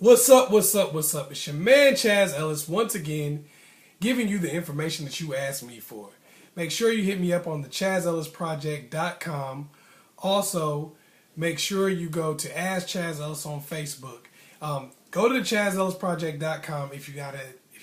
What's up, what's up, what's up? It's your man ChazzEllis once again giving you the information that you asked me for. Make sure you hit me up on the ChazzEllisProject.com. Also, make sure you go to AskChazzEllis on Facebook. Go to the ChazzEllisProject.com if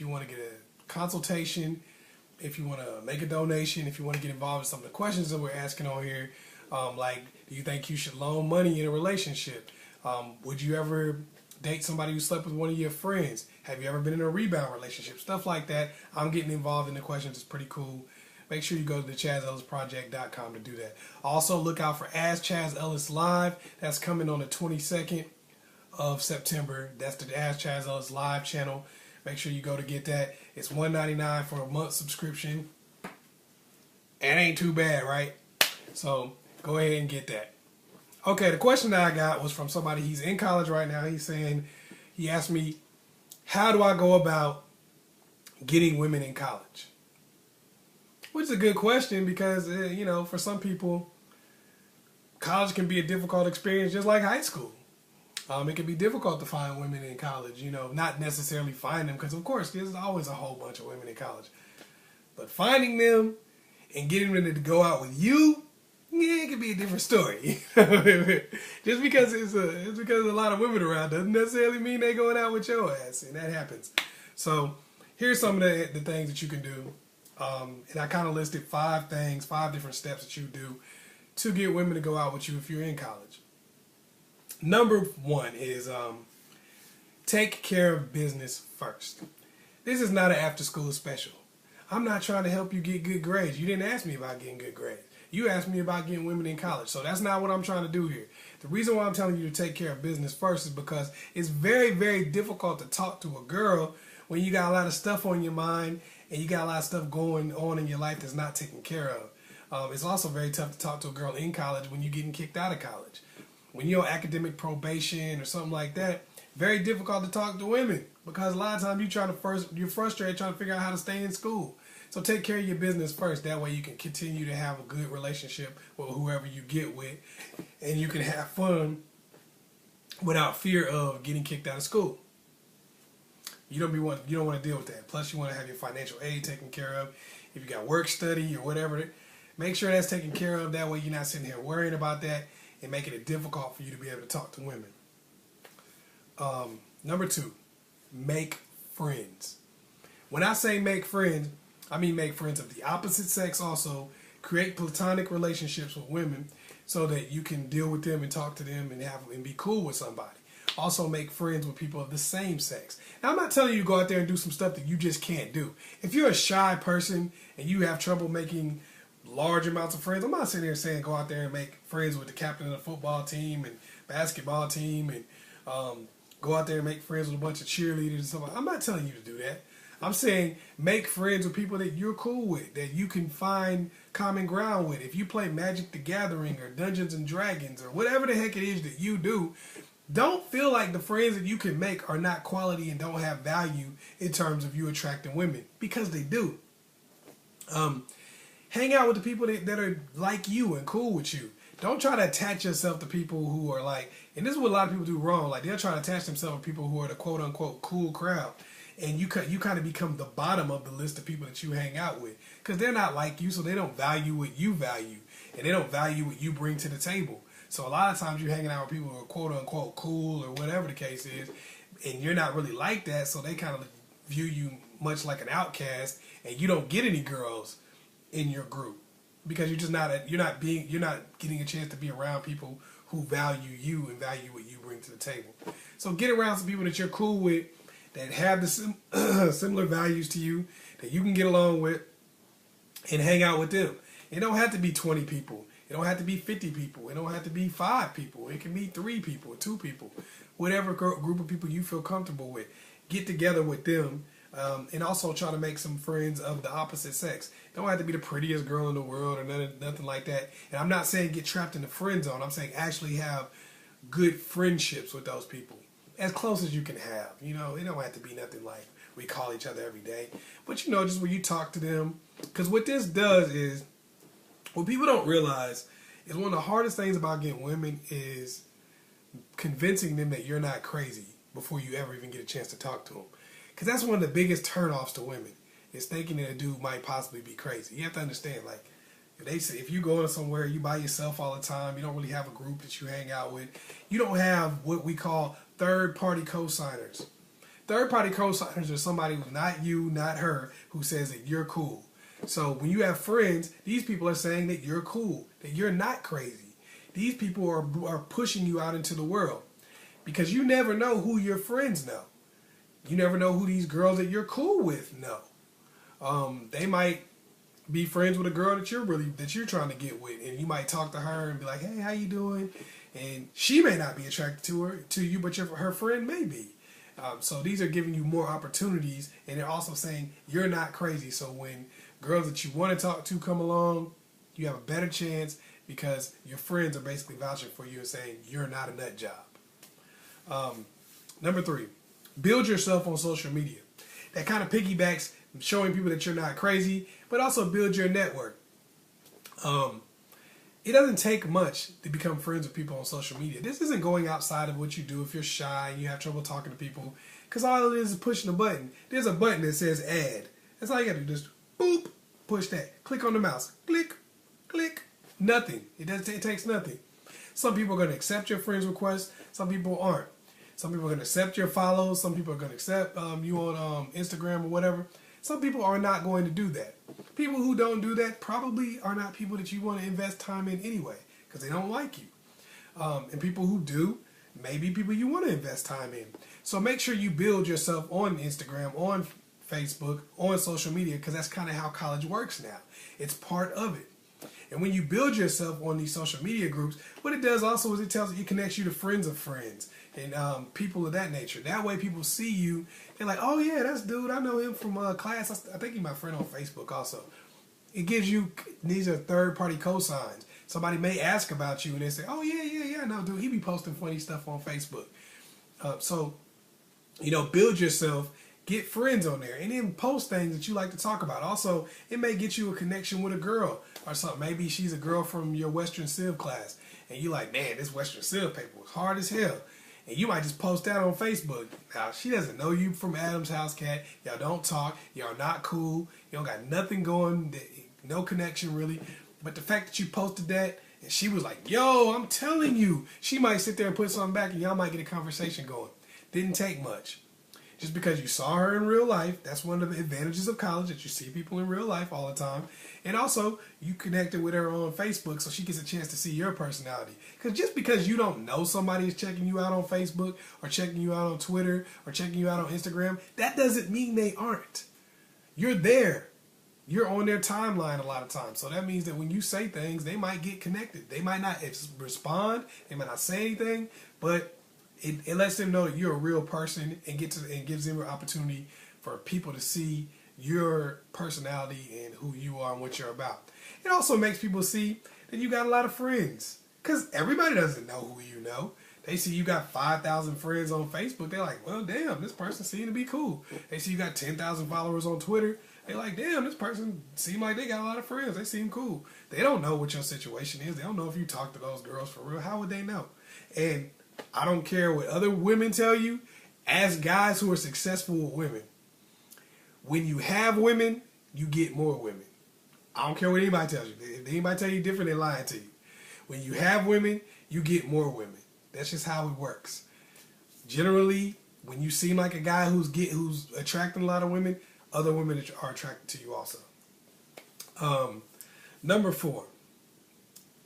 you want to get a consultation, if you want to make a donation, if you want to get involved in some of the questions that we're asking on here. Like, do you think you should loan money in a relationship? Would you ever date somebody who slept with one of your friends? Have you ever been in a rebound relationship? Stuff like that. I'm getting involved in the questions. It's pretty cool. Make sure you go to the ChazzEllisProject.com to do that. Also, look out for AskChazzEllis Live. That's coming on the 22nd of September. That's the AskChazzEllis Live channel. Make sure you go to get that. It's $1.99 for a month subscription. And ain't too bad, right? So go ahead and get that. Okay, the question that I got was from somebody. He's in college right now. He asked me, how do I go about getting women in college? Which is a good question because, for some people, college can be a difficult experience just like high school. It can be difficult to find women in college, not necessarily find them because, of course, there's always a whole bunch of women in college. But finding them and getting them to go out with you, yeah, it could be a different story. Just because it's because there's a lot of women around doesn't necessarily mean they're going out with your ass, and that happens. So here's some of the things that you can do. And I kind of listed 5 different steps that you do to get women to go out with you if you're in college. Number 1 is take care of business first. This is not an after-school special. I'm not trying to help you get good grades. You didn't ask me about getting good grades. You asked me about getting women in college. So that's not what I'm trying to do here. The reason why I'm telling you to take care of business first is because it's very, very difficult to talk to a girl when you got a lot of stuff on your mind and you got a lot of stuff going on in your life that's not taken care of. It's also very tough to talk to a girl in college when you're getting kicked out of college. When you're on academic probation or something like that, very difficult to talk to women because a lot of times you're frustrated trying to figure out how to stay in school. So take care of your business first. That way you can continue to have a good relationship with whoever you get with, and you can have fun without fear of getting kicked out of school. You don't want to deal with that. Plus, you want to have your financial aid taken care of. If you got work study or whatever, make sure that's taken care of. That way you're not sitting here worrying about that and making it difficult for you to be able to talk to women. Number 2, make friends. When I say make friends, I mean make friends of the opposite sex also. Create platonic relationships with women so that you can deal with them and talk to them and be cool with somebody. Also make friends with people of the same sex. Now, I'm not telling you to go out there and do some stuff that you just can't do. If you're a shy person and you have trouble making large amounts of friends, I'm not sitting here saying go out there and make friends with the captain of the football team and basketball team and go out there and make friends with a bunch of cheerleaders and stuff. I'm not telling you to do that. I'm saying make friends with people that you're cool with, that you can find common ground with. If you play Magic the Gathering or Dungeons and Dragons or whatever the heck it is that you do, don't feel like the friends that you can make are not quality and don't have value in terms of you attracting women, because they do. Hang out with the people that are like you and cool with you. Don't try to attach yourself to people who are like, and this is what a lot of people do wrong, like they'll try to attach themselves to people who are the quote-unquote cool crowd. And you kind of become the bottom of the list of people that you hang out with because they're not like you, so they don't value what you value, and they don't value what you bring to the table. So a lot of times you're hanging out with people who are quote-unquote cool or whatever the case is, and you're not really like that, so they kind of view you much like an outcast, and you don't get any girls in your group because you're not getting a chance to be around people who value you and value what you bring to the table. So get around some people that you're cool with, that have the similar values to you, that you can get along with, and hang out with them. It don't have to be 20 people. It don't have to be 50 people. It don't have to be 5 people. It can be 3 people, 2 people, whatever group of people you feel comfortable with. Get together with them, and also try to make some friends of the opposite sex. It don't have to be the prettiest girl in the world or nothing like that. And I'm not saying get trapped in the friend zone. I'm saying actually have good friendships with those people. As close as you can have. It don't have to be nothing like we call each other every day. But, just where you talk to them. Because what this does is, what people don't realize is one of the hardest things about getting women is convincing them that you're not crazy before you ever even get a chance to talk to them. Because that's one of the biggest turnoffs to women, is thinking that a dude might possibly be crazy. You have to understand, like, if you go somewhere, you by yourself all the time, you don't really have a group that you hang out with, you don't have what we call third-party co-signers. Third-party co-signers are somebody who's not you, not her, who says that you're cool. So when you have friends, these people are saying that you're cool, that you're not crazy. These people are pushing you out into the world. Because you never know who your friends know. You never know who these girls that you're cool with know. They might be friends with a girl that you're trying to get with, and you might talk to her and be like, "Hey, how you doing?" And she may not be attracted to you, but her friend may be. So these are giving you more opportunities, and they're also saying you're not crazy. So when girls that you want to talk to come along, you have a better chance because your friends are basically vouching for you and saying you're not a nut job. Number 3, build yourself on social media. That kind of piggybacks showing people that you're not crazy, but also build your network. It doesn't take much to become friends with people on social media. This isn't going outside of what you do if you're shy and you have trouble talking to people, because all it is pushing a button. There's a button that says add. That's all you gotta do. Just boop, push that. Click on the mouse. Click, click. Nothing. It takes nothing. Some people are going to accept your friend's request. Some people aren't. Some people are going to accept your follows. Some people are going to accept you on Instagram or whatever. Some people are not going to do that. People who don't do that probably are not people that you want to invest time in anyway, because they don't like you. And people who do may be people you want to invest time in. So make sure you build yourself on Instagram, on Facebook, on social media, because that's kind of how college works now. It's part of it. And when you build yourself on these social media groups, what it does also is it connects you to friends of friends and people of that nature. That way people see you, they're like, oh yeah, that's dude, I know him from class. I think he's my friend on Facebook also. It gives you, these are third-party cosigns. Somebody may ask about you and they say, oh yeah, no dude, he be posting funny stuff on Facebook. So, build yourself. Get friends on there and then post things that you like to talk about. Also, it may get you a connection with a girl or something. Maybe she's a girl from your Western Civ class and you like, man, this Western Civ paper was hard as hell. And you might just post that on Facebook. Now, she doesn't know you from Adam's House Cat. Y'all don't talk. Y'all not cool. You don't got nothing going, no connection really. But the fact that you posted that and she was like, yo, I'm telling you, she might sit there and put something back and y'all might get a conversation going. Didn't take much. Just because you saw her in real life, that's one of the advantages of college, that you see people in real life all the time. And also, you connected with her on Facebook so she gets a chance to see your personality. Because just because you don't know somebody is checking you out on Facebook or checking you out on Twitter or checking you out on Instagram, that doesn't mean they aren't. You're there. You're on their timeline a lot of times. So that means that when you say things, they might get connected. They might not respond. They might not say anything, but it lets them know that you're a real person and gives them an opportunity for people to see your personality and who you are and what you're about. It also makes people see that you got a lot of friends, because everybody doesn't know who you know. They see you got 5,000 friends on Facebook. They're like, well, damn, this person seemed to be cool. They see you got 10,000 followers on Twitter. They're like, damn, this person seemed like they got a lot of friends. They seem cool. They don't know what your situation is. They don't know if you talk to those girls for real. How would they know? And I don't care what other women tell you. As guys who are successful with women, when you have women, you get more women. I don't care what anybody tells you. If anybody tell you different, they're lying to you. When you have women, you get more women. That's just how it works. Generally, when you seem like a guy who's attracting a lot of women, other women are attracted to you also. Number 4,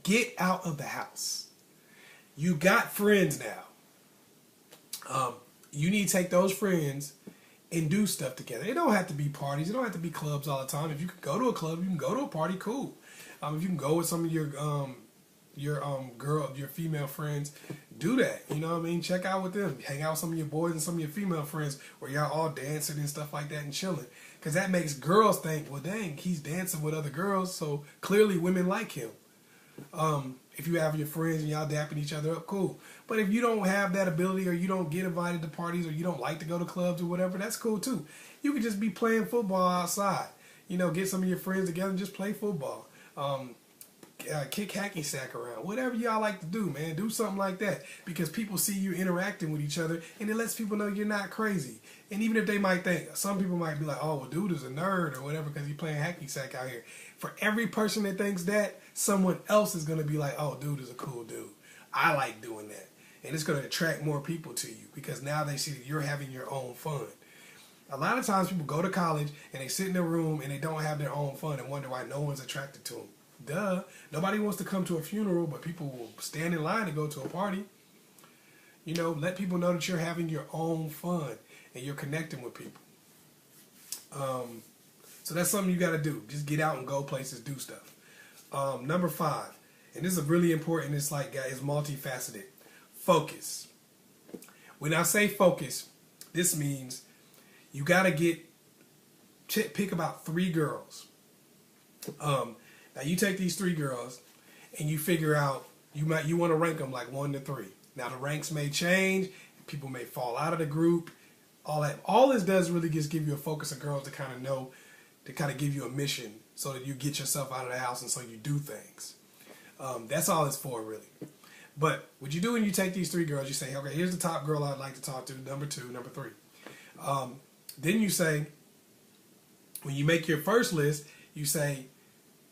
get out of the house. You got friends now. You need to take those friends and do stuff together. It don't have to be parties. It don't have to be clubs all the time. If you can go to a club, you can go to a party, cool. If you can go with some of your female friends, do that. You know what I mean? Check out with them. Hang out with some of your boys and some of your female friends where y'all all dancing and stuff like that and chilling. Because that makes girls think, well, dang, he's dancing with other girls, so clearly women like him. If you have your friends and y'all dapping each other up, cool. But if you don't have that ability, or you don't get invited to parties, or you don't like to go to clubs or whatever, that's cool too. You could just be playing football outside. Get some of your friends together and just play football. kick hacky sack around. Whatever y'all like to do, man. Do something like that. Because people see you interacting with each other, and it lets people know you're not crazy. And even if they might think, some people might be like, oh, well, dude is a nerd or whatever because he's playing hacky sack out here. For every person that thinks that, someone else is going to be like, oh, dude is a cool dude. I like doing that. And it's going to attract more people to you because now they see that you're having your own fun. A lot of times people go to college and they sit in their room and they don't have their own fun and wonder why no one's attracted to them. Duh. Nobody wants to come to a funeral, but people will stand in line to go to a party. You know, let people know that you're having your own fun and you're connecting with people. So that's something you got to do. Just get out and go places, do stuff. Number 5, and this is really important. It's like, guys, it's multifaceted. Focus. When I say focus, this means you got to pick about 3 girls. Now you take these 3 girls and you figure out you want to rank them like 1 to 3. Now the ranks may change, people may fall out of the group, all that. All this does really just give you a focus of girls to kind of know, to kind of give you a mission so that you get yourself out of the house and so you do things. That's all it's for, really. But what you do when you take these 3 girls, you say, okay, here's the top girl I'd like to talk to, number 2, number 3. Then you say, when you make your first list, you say,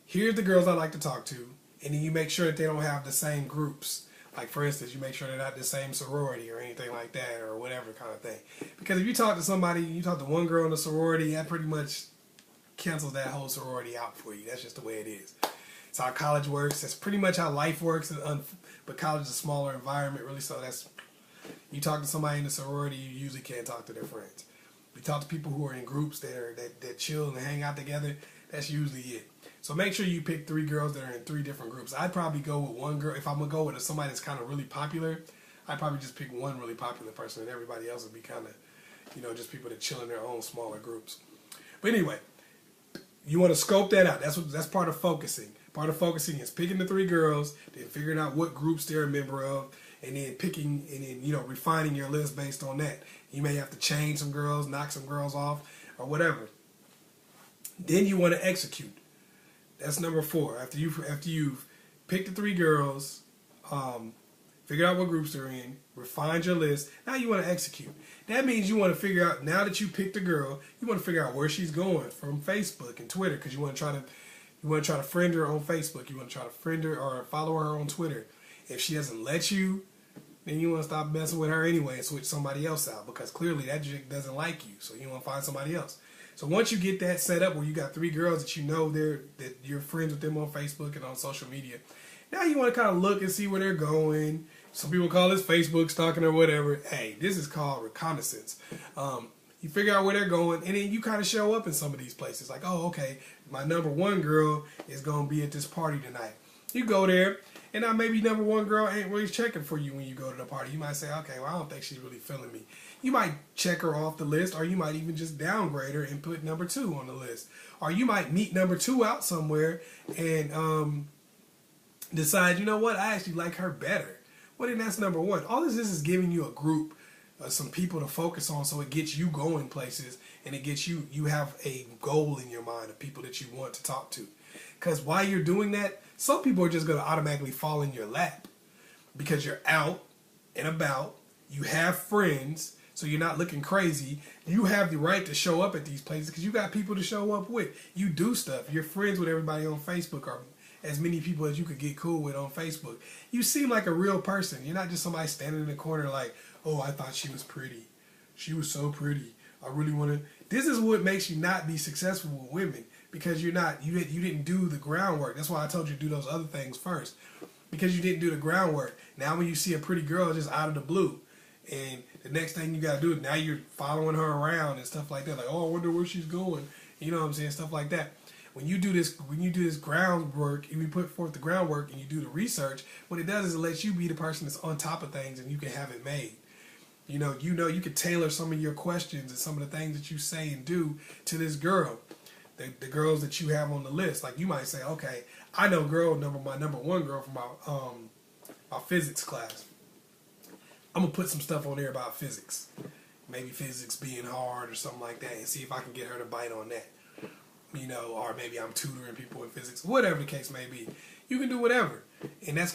here's the girls I'd like to talk to, and then you make sure that they don't have the same groups. Like, for instance, you make sure they're not the same sorority or anything like that or whatever kind of thing. Because if you talk to somebody, you talk to one girl in the sorority, that pretty much cancels that whole sorority out for you. That's just the way it is. It's how college works. That's pretty much how life works. But college is a smaller environment, really. So that's, you talk to somebody in the sorority, you usually can't talk to their friends. You talk to people who are in groups that chill and hang out together. That's usually it. So make sure you pick 3 girls that are in 3 different groups. I'd probably go with one girl. If I'm going to go with somebody that's kind of really popular, I'd probably just pick one really popular person, and everybody else would be kind of, you know, just people that chill in their own smaller groups. But anyway, you want to scope that out. That's part of focusing. Part of focusing is picking the 3 girls, then figuring out what groups they're a member of, and then picking and then, you know, refining your list based on that. You may have to change some girls, knock some girls off, or whatever. Then you want to execute. That's number 4. After you've picked the 3 girls, figured out what groups they're in, refined your list, now you want to execute. That means you want to figure out, now that you picked a girl, you want to figure out where she's going from Facebook and Twitter, because you want to try to friend her on Facebook. You want to try to friend her or follow her on Twitter. If she doesn't let you, then you want to stop messing with her anyway and switch somebody else out, because clearly that chick doesn't like you, so you want to find somebody else. So once you get that set up where you got 3 girls that you know that you're friends with them on Facebook and on social media, now you want to kind of look and see where they're going. Some people call this Facebook stalking or whatever. Hey, this is called reconnaissance. You figure out where they're going, and then you kind of show up in some of these places. Like, oh, okay, my number 1 girl is going to be at this party tonight. You go there, and now maybe number 1 girl ain't really checking for you when you go to the party. You might say, okay, well, I don't think she's really feeling me. You might check her off the list, or you might even just downgrade her and put number 2 on the list. Or you might meet number 2 out somewhere and decide, you know what, I actually like her better. Well, then that's number 1. All this is giving you a group, some people to focus on, so it gets you going places, and it gets you have a goal in your mind of people that you want to talk to. Because while you're doing that, some people are just going to automatically fall in your lap because you're out and about, you have friends, so you're not looking crazy. You have the right to show up at these places because you got people to show up with. You do stuff. You're friends with everybody on Facebook, or as many people as you could get cool with on Facebook. You seem like a real person. You're not just somebody standing in the corner like, oh, I thought she was pretty. She was so pretty. I really want to. This is what makes you not be successful with women, because you didn't do the groundwork. That's why I told you to do those other things first, because you didn't do the groundwork. Now when you see a pretty girl just out of the blue, and the next thing you got to do is now you're following her around and stuff like that. Like, oh, I wonder where she's going. You know what I'm saying? Stuff like that. When you do this groundwork, and you put forth the groundwork and you do the research, what it does is it lets you be the person that's on top of things, and you can have it made. You know, you can tailor some of your questions and some of the things that you say and do to this girl. The girls that you have on the list. Like, you might say, okay, I know my number 1 girl from my physics class. I'm going to put some stuff on there about physics. Maybe physics being hard or something like that, and see if I can get her to bite on that. or maybe I'm tutoring people in physics, whatever the case may be. You can do whatever, and that's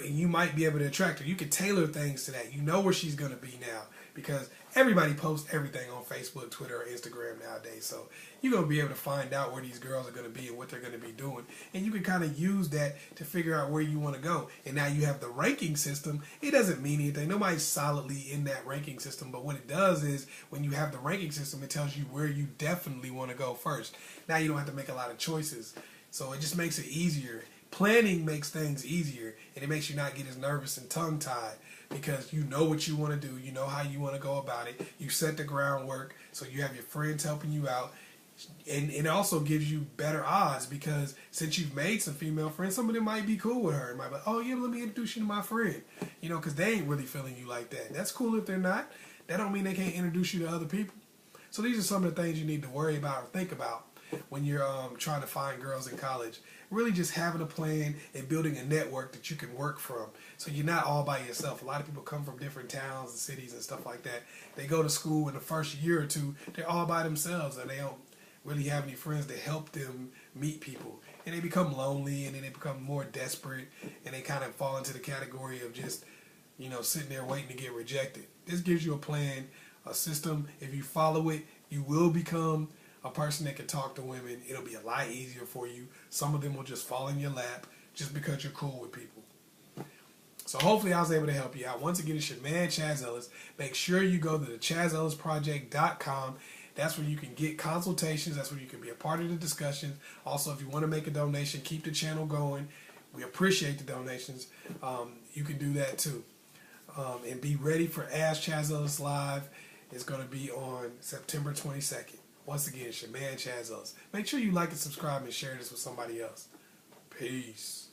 you might be able to attract her. You can tailor things to that. You know where she's gonna be now, because everybody posts everything on Facebook, Twitter, or Instagram nowadays. So you're gonna be able to find out where these girls are gonna be and what they're gonna be doing, and you can kind of use that to figure out where you want to go. And now you have the ranking system. It doesn't mean anything. Nobody's solidly in that ranking system, but what it does is when you have the ranking system, it tells you where you definitely want to go first. Now you don't have to make a lot of choices, so it just makes it easier. Planning makes things easier, and it makes you not get as nervous and tongue-tied, because you know what you want to do, you know how you want to go about it, you set the groundwork, so you have your friends helping you out, and it also gives you better odds, because since you've made some female friends, some of them might be cool with her, it might be like, oh yeah, let me introduce you to my friend, because they ain't really feeling you like that. That's cool if they're not. That don't mean they can't introduce you to other people. So these are some of the things you need to worry about or think about when you're trying to find girls in college. Really just having a plan and building a network that you can work from, so you're not all by yourself. A lot of people come from different towns and cities and stuff like that. They go to school in the first year or two, they're all by themselves, and they don't really have any friends to help them meet people. And they become lonely, and then they become more desperate, and they kind of fall into the category of just, sitting there waiting to get rejected. This gives you a plan, a system. If you follow it, you will become a person that can talk to women. It'll be a lot easier for you. Some of them will just fall in your lap just because you're cool with people. So hopefully I was able to help you out. Once again, it's your man, Chaz Ellis. Make sure you go to the ChazzEllisProject.com. That's where you can get consultations. That's where you can be a part of the discussion. Also, if you want to make a donation, keep the channel going. We appreciate the donations. You can do that too. And be ready for AskChazzEllis Live. It's going to be on September 22nd. Once again, it's your man, Chaz Ellis. Make sure you like and subscribe and share this with somebody else. Peace.